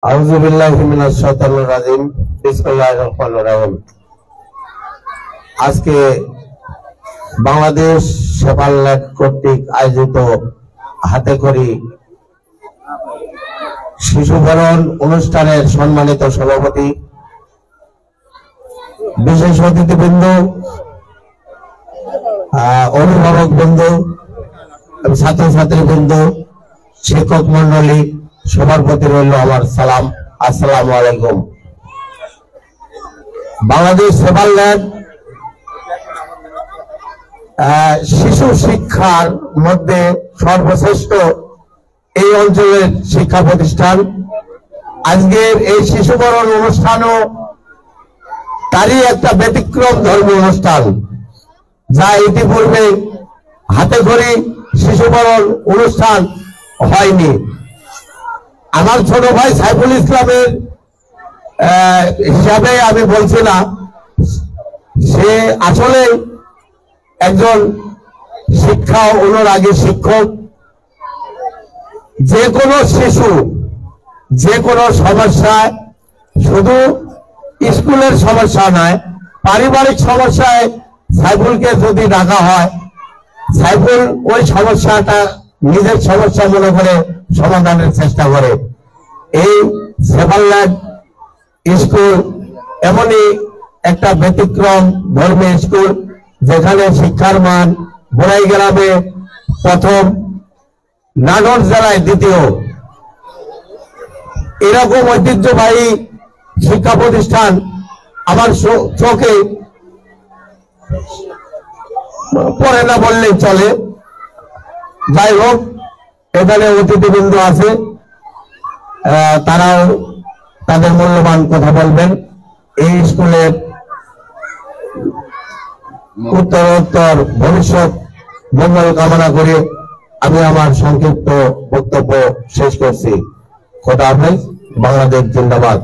আউযু বিল্লাহি মিনাশ শাইতানির রাজিম। বিসমিল্লাহির রহমানির রহিম। আজকে বাংলাদেশ সেফাল্যান্ড কর্তৃক আয়োজিত হাতে খড়ি শিশুবরণ অনুষ্ঠানের সম্মানিত সভাপতি, বিশেষ অতিথিবৃন্দ, অভিভাবক বৃন্দ, ছাত্রছাত্রীবৃন্দ, শিক্ষক মন্ডলী, সবার প্রতি রইল আমার সালাম। আসসালামু আলাইকুম। বাংলাদেশ সেফাল্যান্ড শিশু শিক্ষার মধ্যে সর্বশ্রেষ্ঠ এই অঞ্চলের শিক্ষা প্রতিষ্ঠান। আজকের এই শিশুবরণ অনুষ্ঠানও তারই একটা ব্যতিক্রম ধর্ম অনুষ্ঠান, যা ইতিপূর্বে হাতে খড়ি শিশুবরণ অনুষ্ঠান হয়নি। আমার ছোট ভাই সাইফুল ইসলামের হিসাবে আমি বলছি না, সে আসলে একজন শিক্ষা অনুরাগী শিক্ষক। যে কোনো শিশু যে কোনো সমস্যায়, শুধু স্কুলের সমস্যা নয়, পারিবারিক সমস্যায় সাইফুলকে যদি ডাকা হয়, সাইফুল ওই সমস্যাটা নিজের সমস্যা মনে করে সমাধানের চেষ্টা করে। এই সেফাল্যান্ড স্কুল এমনই একটা ব্যতিক্রম ধর্মীয় স্কুল, যেখানে শিক্ষার মান বড়াই গ্রামে প্রথম, নাটোর জেলায় দ্বিতীয়। এরকম ঐতিহ্যবাহী শিক্ষা প্রতিষ্ঠান আমার চোখে পড়ে না বললেই চলে। যাই হোক, এখানে অতিথিবৃন্দ আছে, তারাও তাদের মূল্যবান কথা বলবেন। এই স্কুলের উত্তরোত্তর ভবিষ্যৎ মঙ্গল কামনা করে আমি আমার সংক্ষিপ্ত বক্তব্য শেষ করছি। খোদা হাফেজ। বাংলাদেশ জিন্দাবাদ।